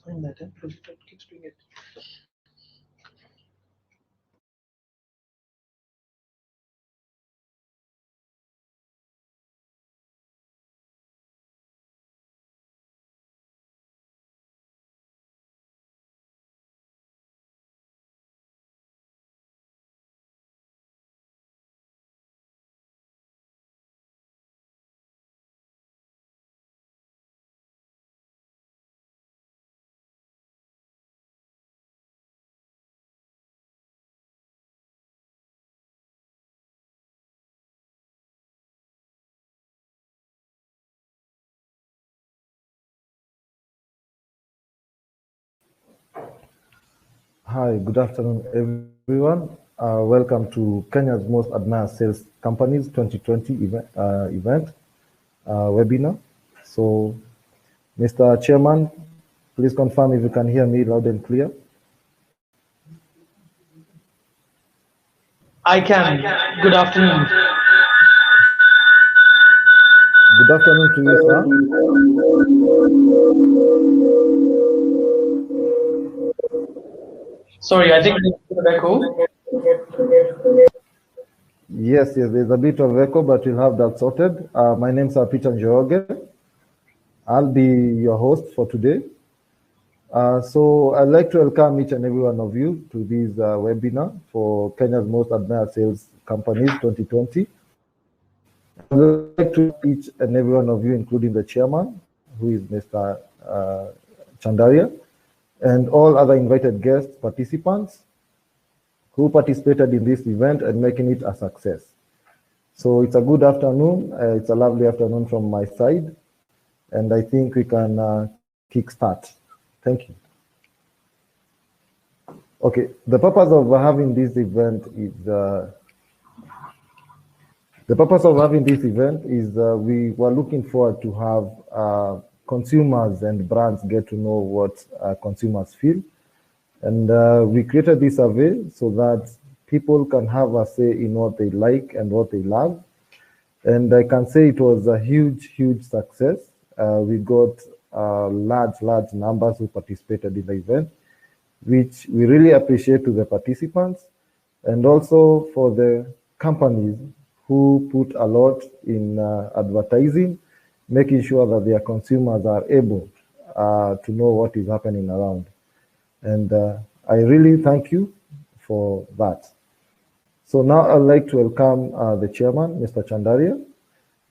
find that because it keeps doing it. Hi, good afternoon, everyone. Welcome to Kenya's Most Admired Sales Companies 2020 event webinar. So, Mr. Chairman, please confirm if you can hear me loud and clear. I can. Good afternoon. Good afternoon to you, sir. Sorry, I think there's an echo. Yes, there's a bit of echo, but we'll have that sorted. My name is Peter Njoroge. I'll be your host for today. So I'd like to welcome each and every one of you to this webinar for Kenya's Most Admired Sales Companies 2020. I'd like to each and every one of you, including the chairman, who is Mr. Chandaria, and all other invited guests, participants who participated in this event and making it a success. So it's a good afternoon. It's a lovely afternoon from my side, and I think we can kickstart. Thank you. Okay, the purpose of having this event is we were looking forward to have consumers and brands get to know what consumers feel. And we created this survey so that people can have a say in what they like and what they love. And I can say it was a huge, huge success. We got large numbers who participated in the event, which we really appreciate to the participants and also for the companies who put a lot in advertising, making sure that their consumers are able to know what is happening around. And I really thank you for that. So now I'd like to welcome the chairman, Mr. Chandaria.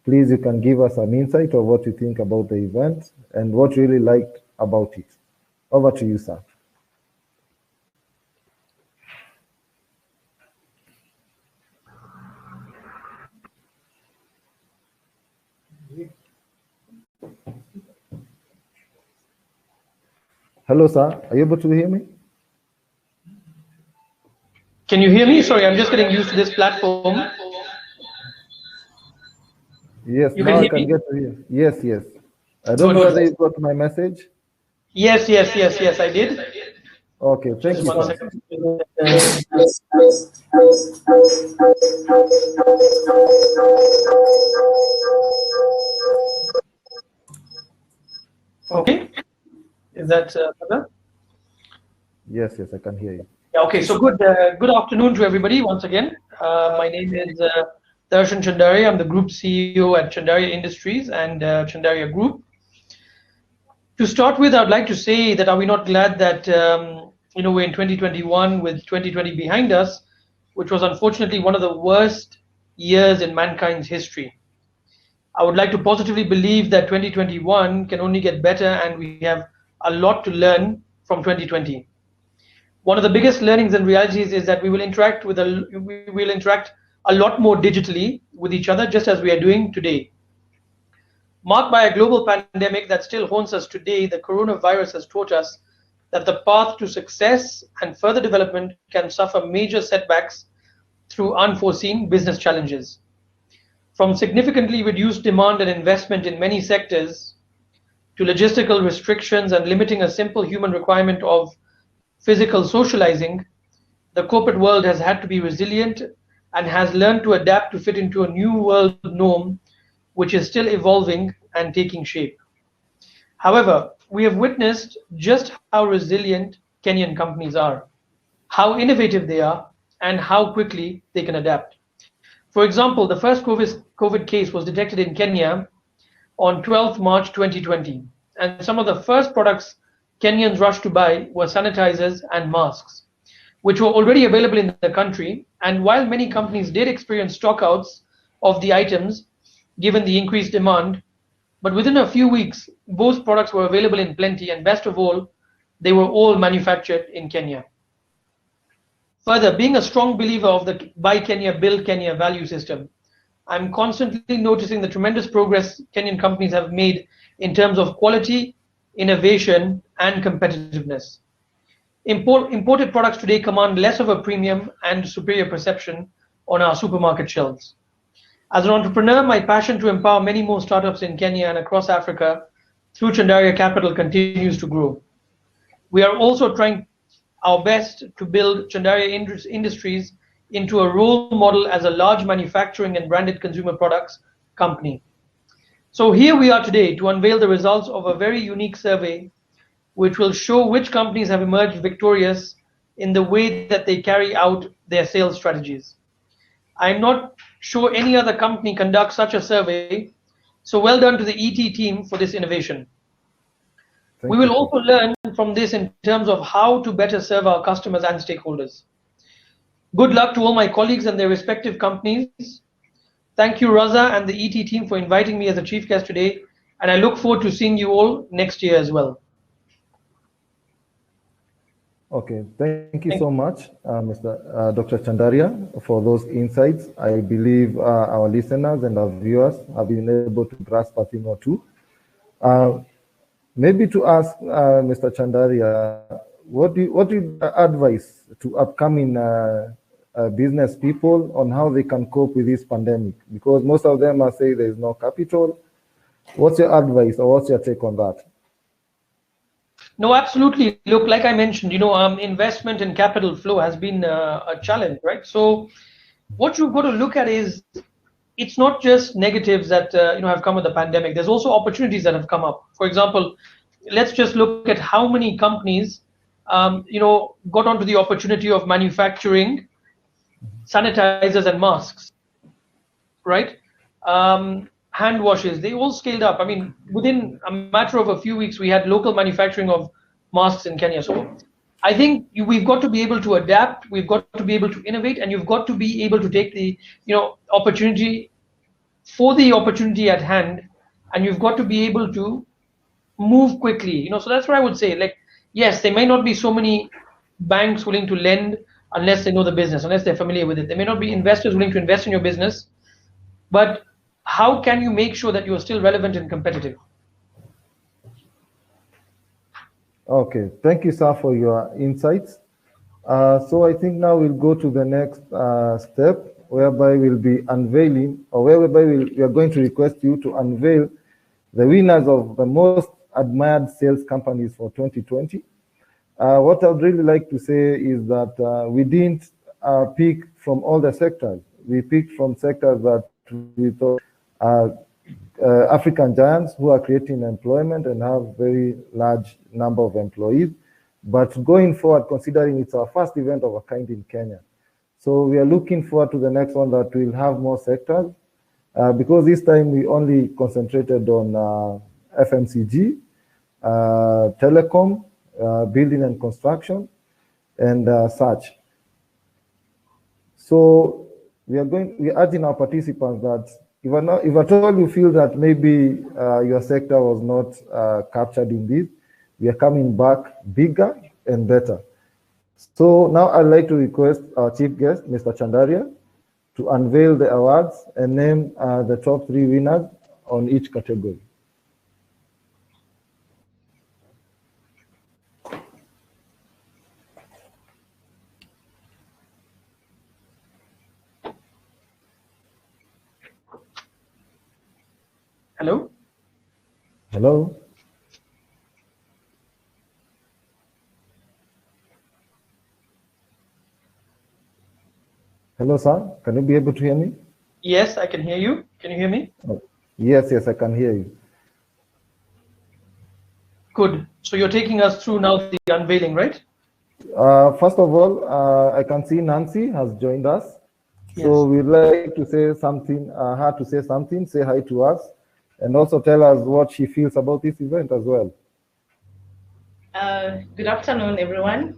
Please, you can give us an insight of what you think about the event and what you really liked about it. Over to you, sir. Hello, sir. Are you able to hear me? Can you hear me? Sorry, I'm just getting used to this platform. Yes, now I can get to hear. Yes. I don't know whether you got my message. Yes, I did. Okay, thank you, sir. Okay, is that better? Yes, I can hear you. Yeah, okay, so good afternoon to everybody once again. My name is Darshan Chandaria. I'm the Group CEO at Chandaria Industries and Chandaria Group. To start with, I'd like to say that are we not glad that we're in 2021 with 2020 behind us, which was unfortunately one of the worst years in mankind's history. I would like to positively believe that 2021 can only get better and we have a lot to learn from 2020. One of the biggest learnings and realities is that we will interact a lot more digitally with each other, just as we are doing today. Marked by a global pandemic that still haunts us today, the coronavirus has taught us that the path to success and further development can suffer major setbacks through unforeseen business challenges. From significantly reduced demand and investment in many sectors to logistical restrictions and limiting a simple human requirement of physical socializing, the corporate world has had to be resilient and has learned to adapt to fit into a new world norm, which is still evolving and taking shape. However, we have witnessed just how resilient Kenyan companies are, how innovative they are, and how quickly they can adapt. For example, the first COVID case was detected in Kenya on 12th March 2020, and some of the first products Kenyans rushed to buy were sanitizers and masks, which were already available in the country. And while many companies did experience stockouts of the items given the increased demand, but within a few weeks, both products were available in plenty, and best of all, they were all manufactured in Kenya. Further, being a strong believer of the Buy Kenya, Build Kenya value system, I'm constantly noticing the tremendous progress Kenyan companies have made in terms of quality, innovation, and competitiveness. Imported products today command less of a premium and superior perception on our supermarket shelves. As an entrepreneur, my passion to empower many more startups in Kenya and across Africa through Chandaria Capital continues to grow. We are also trying our best to build Chandaria Industries into a role model as a large manufacturing and branded consumer products company. So here we are today to unveil the results of a very unique survey which will show which companies have emerged victorious in the way that they carry out their sales strategies. I'm not sure any other company conducts such a survey, so well done to the ET team for this innovation. We Thank you, will sir. also learn from this in terms of how to better serve our customers and stakeholders. Good luck to all my colleagues and their respective companies. Thank you, Raza and the ET team, for inviting me as a chief guest today, and I look forward to seeing you all next year as well. Okay, thank you so much, Mr. Dr. Chandaria, for those insights. I believe our listeners and our viewers have been able to grasp a thing or two. Maybe to ask Mr. Chandaria, what do you advise to upcoming business people on how they can cope with this pandemic? Because most of them are saying there is no capital. What's your advice or what's your take on that? No, absolutely. Look, like I mentioned, investment and capital flow has been a challenge, right? So what you've got to look at is it's not just negatives that have come with the pandemic. There's also opportunities that have come up. For example, let's just look at how many companies got onto the opportunity of manufacturing sanitizers and masks, right? Hand washes, they all scaled up. I mean, within a matter of a few weeks, we had local manufacturing of masks in Kenya. So I think we've got to be able to adapt, we've got to be able to innovate, and you've got to be able to take the opportunity for the opportunity at hand, and you've got to be able to move quickly. So that's what I would say. Like, yes, there may not be so many banks willing to lend unless they know the business, unless they're familiar with it. There may not be investors willing to invest in your business, but how can you make sure that you're still relevant and competitive? Okay, thank you, sir, for your insights. So I think now we'll go to the next step, whereby we'll be unveiling, or whereby we are going to request you to unveil the winners of the most admired sales companies for 2020. What I'd really like to say is that we didn't pick from all the sectors. We picked from sectors that we thought African giants who are creating employment and have very large number of employees. But going forward, considering it's our first event of a kind in Kenya, so we are looking forward to the next one that will have more sectors, because this time we only concentrated on FMCG, telecom, building and construction, and such. So we're urging our participants that if at all you feel that maybe your sector was not captured in this, we are coming back bigger and better. So now I'd like to request our chief guest, Mr. Chandaria, to unveil the awards and name the top 3 winners on each category. Hello? Hello? Hello, sir. Can you be able to hear me? Yes, I can hear you. Can you hear me? Oh, yes, I can hear you. Good. So you're taking us through now the unveiling, right? First of all, I can see Nancy has joined us. Yes. So we'd like to say something, her to say something, say hi to us, and also tell us what she feels about this event as well. Good afternoon, everyone.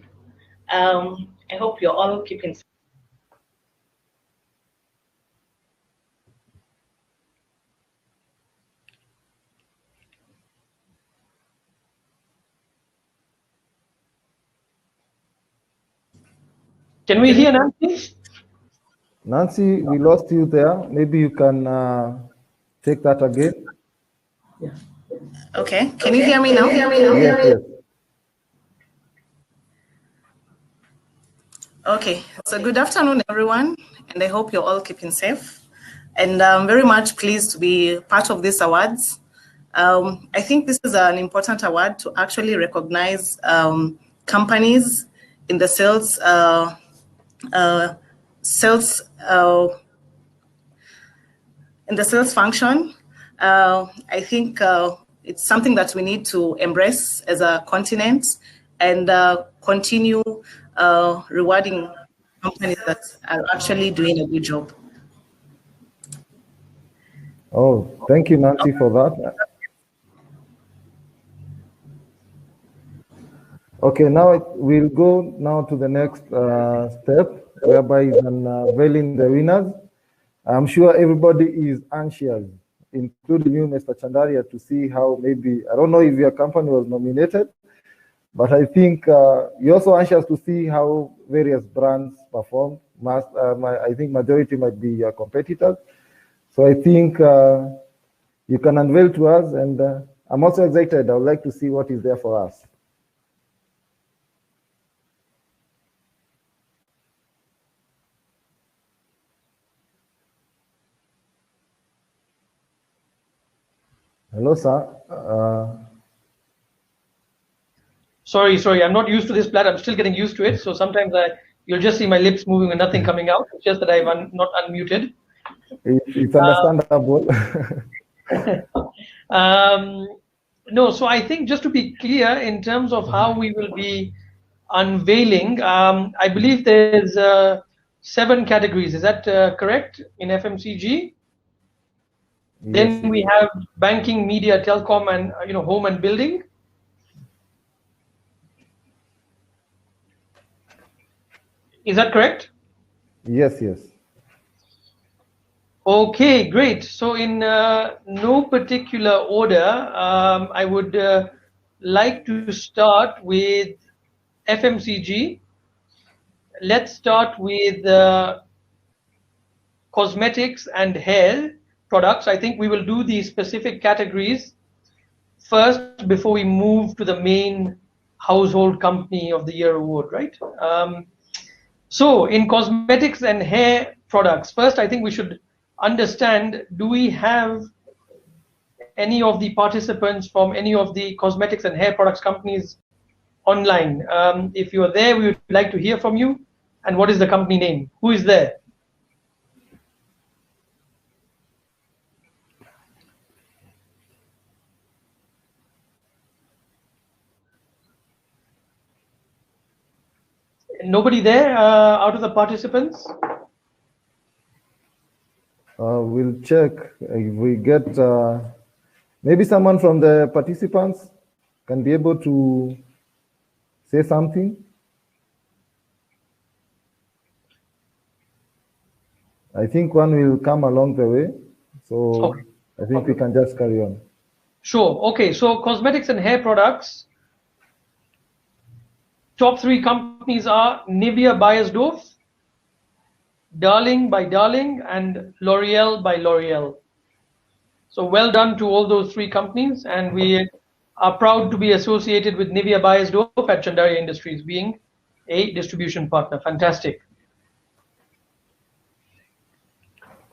I hope you're all keeping safe. Can we hear Nancy? Nancy, we lost you there. Maybe you can take that again. Yeah. Okay, can you hear me now? Yes, yes. Okay, so good afternoon, everyone, and I hope you're all keeping safe. And I'm very much pleased to be part of these awards. I think this is an important award to actually recognize companies in the sales in the sales function. I think it's something that we need to embrace as a continent and continue rewarding companies that are actually doing a good job. Oh, thank you, Nancy, for that. Okay, now we'll go now to the next step, whereby is unveiling the winners. I'm sure everybody is anxious, including you, Mr. Chandaria, to see how maybe, I don't know if your company was nominated, but I think you're also anxious to see how various brands perform. I think majority might be your competitors. So I think you can unveil to us, and I'm also excited. I would like to see what is there for us. Hello, sir. Sorry. I'm not used to this platform. I'm still getting used to it. So sometimes you'll just see my lips moving and nothing coming out. It's just that I've not unmuted. It's understandable. No, so I think just to be clear in terms of how we will be unveiling, I believe there's 7 categories. Is that correct in FMCG? Yes. Then we have banking, media, telecom, and home and building. Is that correct? Yes, yes. Okay, great. So in no particular order, I would like to start with FMCG. Let's start with cosmetics and hair products. I think we will do the specific categories first before we move to the main household company of the year award, right? So in cosmetics and hair products, first I think we should understand, do we have any of the participants from any of the cosmetics and hair products companies online? If you are there, we would like to hear from you. And what is the company name? Who is there? Nobody there out of the participants? We'll check if we get maybe someone from the participants can be able to say something. I think one will come along the way. So Okay. I think we can just carry on. Sure. Okay. So cosmetics and hair products. Top 3 companies are Nivea Beiersdorf, Darling by Darling, and L'Oreal by L'Oreal. So well done to all those 3 companies, and we are proud to be associated with Nivea Beiersdorf at Chandaria Industries, being a distribution partner. Fantastic.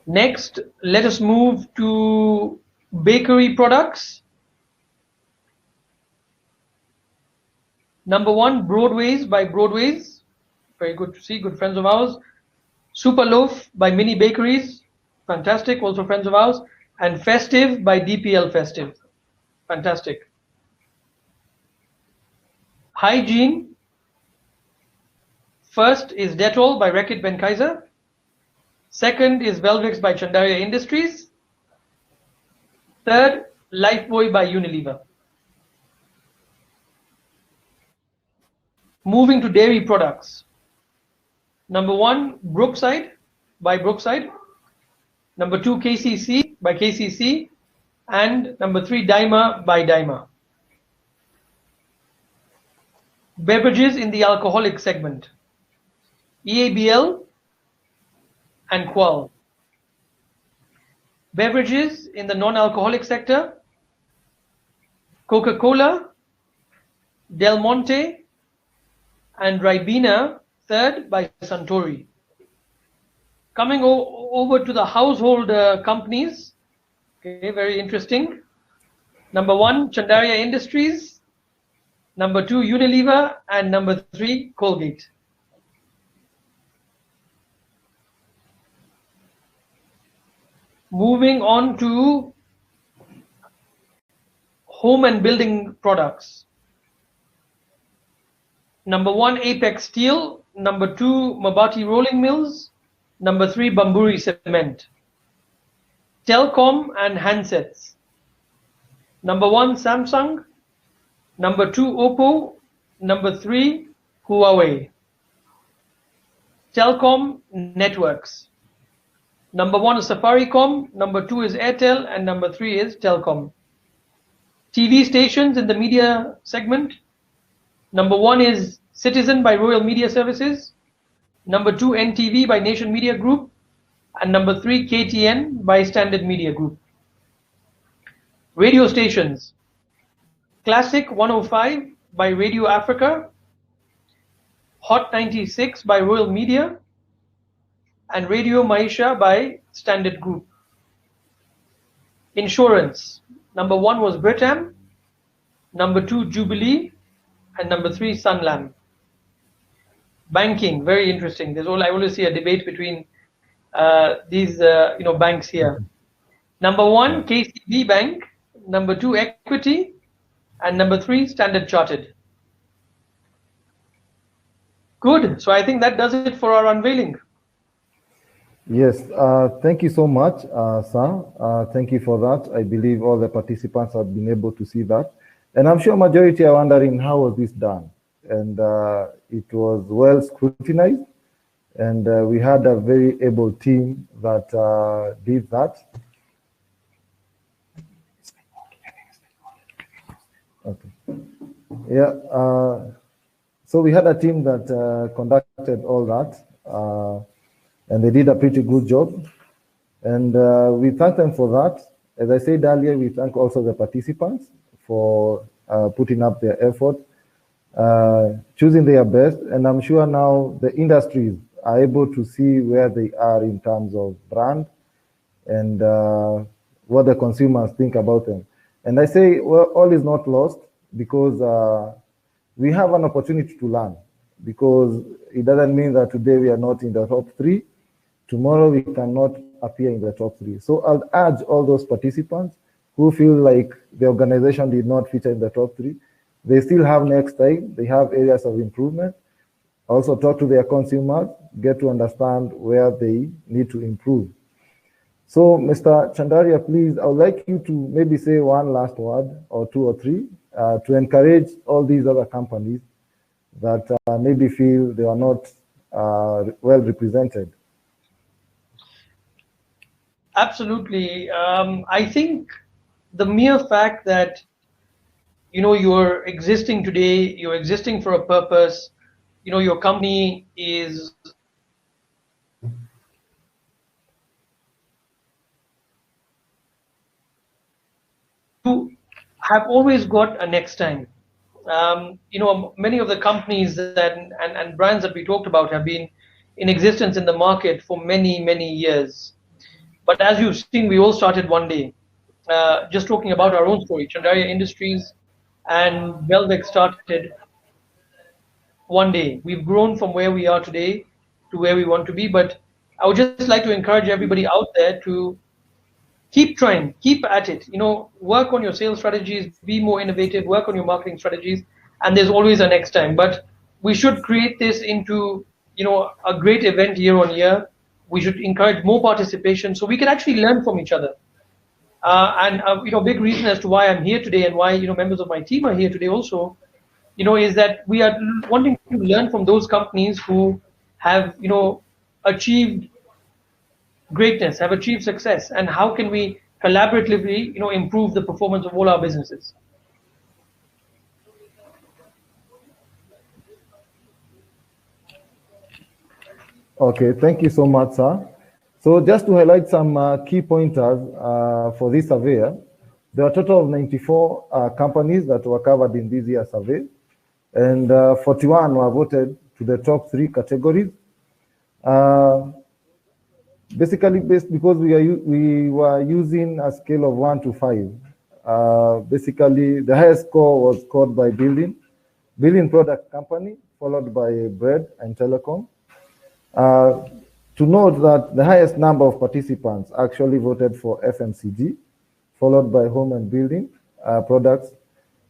Next, let us move to bakery products. Number 1, Broadways by Broadways. Very good to see, good friends of ours. Super Loaf by Mini Bakeries. Fantastic, also friends of ours. And Festive by DPL Festive. Fantastic. Hygiene. First is Dettol by Reckitt Benckiser. Second is Velvix by Chandaria Industries. Third, Lifebuoy by Unilever. Moving to dairy products. Number 1, Brookside by Brookside. Number 2, KCC by KCC. And number 3, Daima by Daima. Beverages in the alcoholic segment. EABL and Qual. Beverages in the non-alcoholic sector. Coca-Cola, Del Monte, and Ribena, third by Suntory. Coming over to the household companies, okay, very interesting. Number 1, Chandaria Industries. Number 2, Unilever, and number 3, Colgate. Moving on to home and building products. Number 1, Apex Steel. Number 2, Mabati Rolling Mills. Number 3, Bamburi Cement. Telcom and handsets. Number 1, Samsung. Number 2, Oppo. Number 3, Huawei. Telcom networks. Number 1 is Safaricom. Number 2 is Airtel. And number 3 is Telcom. TV stations in the media segment. Number 1 is Citizen by Royal Media Services. Number 2, NTV by Nation Media Group. And number 3, KTN by Standard Media Group. Radio stations. Classic 105 by Radio Africa. Hot 96 by Royal Media. And Radio Maisha by Standard Group. Insurance. Number 1 was Britam. Number 2, Jubilee. And number 3, Sunlam. Banking, very interesting. I always see a debate between these banks here. Number 1, KCB Bank. Number 2, Equity. And number 3, Standard Chartered. Good. So I think that does it for our unveiling. Yes, thank you so much, sir. Thank you for that. I believe all the participants have been able to see that. And I'm sure majority are wondering how was this done? And it was well scrutinized. And we had a very able team that did that. Okay. Yeah. So we had a team that conducted all that. And they did a pretty good job. And we thank them for that. As I said earlier, we thank also the participants for putting up their effort, choosing their best. And I'm sure now the industries are able to see where they are in terms of brand and what the consumers think about them. And I say, well, all is not lost because we have an opportunity to learn, because it doesn't mean that today we are not in the top 3. Tomorrow we cannot appear in the top 3. So I'll urge all those participants who feel like the organization did not feature in the top 3. They still have next time. They have areas of improvement. Also talk to their consumers, get to understand where they need to improve. So Mr. Chandaria, please, I would like you to maybe say one last word or 2 or 3 to encourage all these other companies that maybe feel they are not well represented. Absolutely. I think the mere fact that you're existing today, you're existing for a purpose, your company is you have always got a next time. Many of the companies and brands that we talked about have been in existence in the market for many, many years. But as you've seen, we all started one day. Just talking about our own story, Chandaria Industries and Velvix started one day. We've grown from where we are today to where we want to be. But I would just like to encourage everybody out there to keep trying, keep at it. Work on your sales strategies, be more innovative, work on your marketing strategies. and there's always a next time. But we should create this into, a great event year on year. We should encourage more participation so we can actually learn from each other. And big reason as to why I'm here today and why members of my team are here today also, is that we are wanting to learn from those companies who have achieved greatness, have achieved success, and how can we collaboratively improve the performance of all our businesses. Okay, thank you so much, sir. So just to highlight some key pointers for this survey, there are a total of 94 companies that were covered in this year's survey, and 41 were voted to the top 3 categories. Basically, because we were using a scale of 1 to 5. Basically, the highest score was scored by building product company, followed by bread and telecom. To note that the highest number of participants actually voted for FMCG, followed by home and building products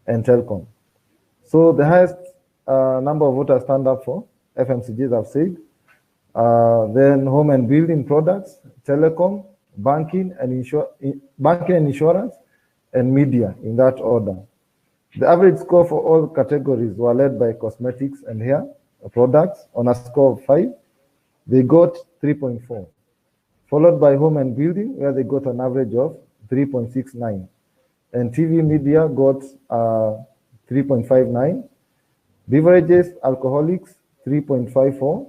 and telecom. So the highest number of voters stand up for FMCGs, I've said. Then home and building products, telecom, banking and insurance, and media, in that order. The average score for all categories were led by cosmetics and hair products on a score of 5. They got 3.4, followed by home and building, where they got an average of 3.69, and TV media got 3.59, beverages, alcoholics, 3.54,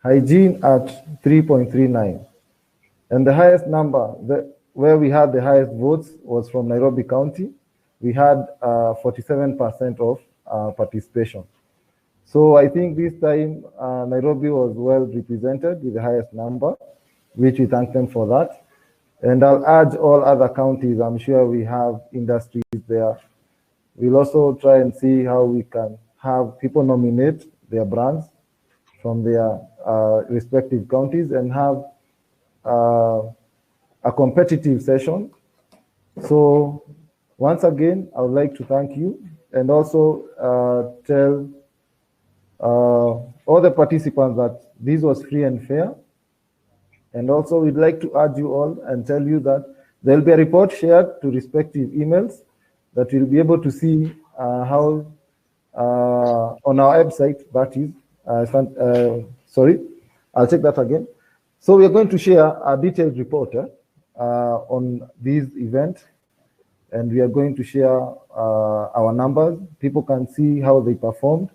hygiene at 3.39, and the highest number where we had the highest votes was from Nairobi County. We had 47% of participation. So I think this time Nairobi was well represented with the highest number, which we thank them for that. And I'll urge all other counties, I'm sure we have industries there. We'll also try and see how we can have people nominate their brands from their respective counties and have a competitive session. So once again, I would like to thank you and also tell all the participants that this was free and fair. And also we'd like to urge you all and tell you that there'll be a report shared to respective emails that you'll be able to see how on our website, that is, sorry, I'll check that again. So we're going to share a detailed report on this event, and we are going to share our numbers. People can see how they performed.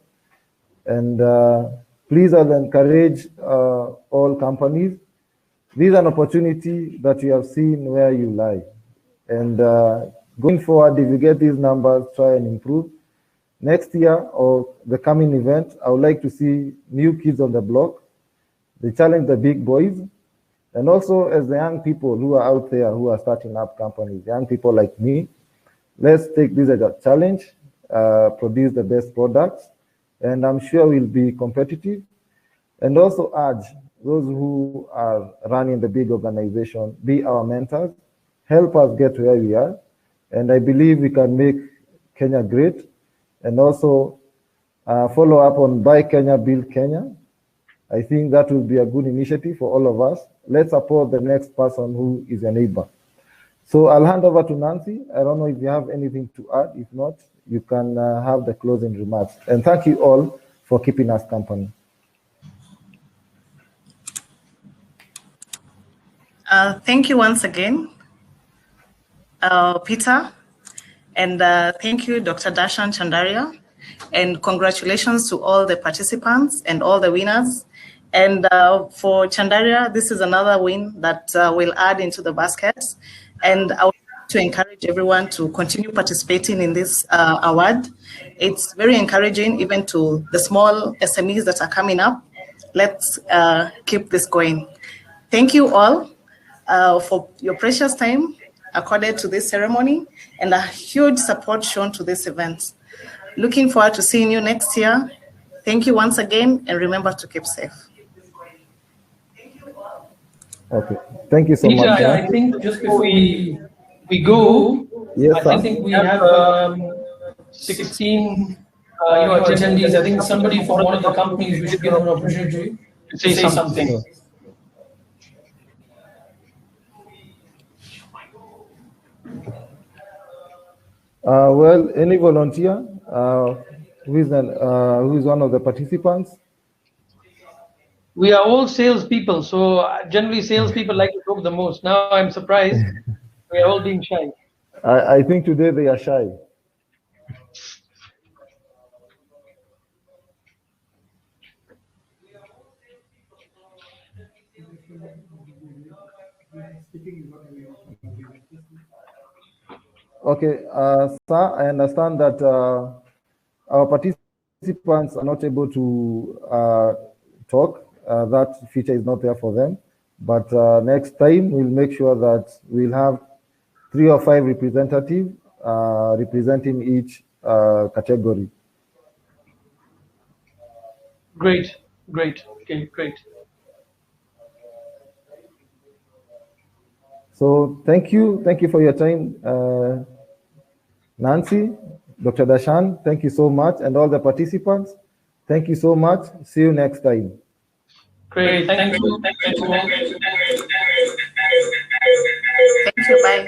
And please, I'll encourage all companies. This is an opportunity that you have seen where you lie. And going forward, if you get these numbers, try and improve. Next year or the coming event, I would like to see new kids on the block. They challenge the big boys. And also as the young people who are out there who are starting up companies, young people like me, let's take this as a challenge, produce the best products, and I'm sure we'll be competitive. And also urge those who are running the big organization, be our mentors, help us get where we are. And I believe we can make Kenya great. And also follow up on Buy Kenya, Build Kenya. I think that will be a good initiative for all of us. Let's support the next person who is a neighbor. So I'll hand over to Nancy. I don't know if you have anything to add. If not, you can have the closing remarks. And thank you all for keeping us company. Thank you once again, Peter. And thank you, Dr. Darshan Chandaria. And congratulations to all the participants and all the winners. And for Chandaria, this is another win that we'll add into the basket. And I would like to encourage everyone to continue participating in this award. It's very encouraging even to the small SMEs that are coming up. Let's keep this going. Thank you all for your precious time accorded to this ceremony and a huge support shown to this event. Looking forward to seeing you next year. Thank you once again, and remember to keep safe. Okay, thank you so Peter, much. I think just before we go, yes, I think we have 16 attendees. I think somebody from one of the companies, we should give them an opportunity to say something. Sure. Well, any volunteer who is one of the participants? We are all salespeople, so generally salespeople like to talk the most. Now I'm surprised we are all being shy. I think today they are shy. Okay, sir, I understand that our participants are not able to talk. That feature is not there for them. But next time, we'll make sure that we'll have 3 or 5 representatives representing each category. Great. Okay, great. So thank you for your time, Nancy, Dr. Darshan, thank you so much, and all the participants. Thank you so much. See you next time. Great. Thank you. Thank you. Bye.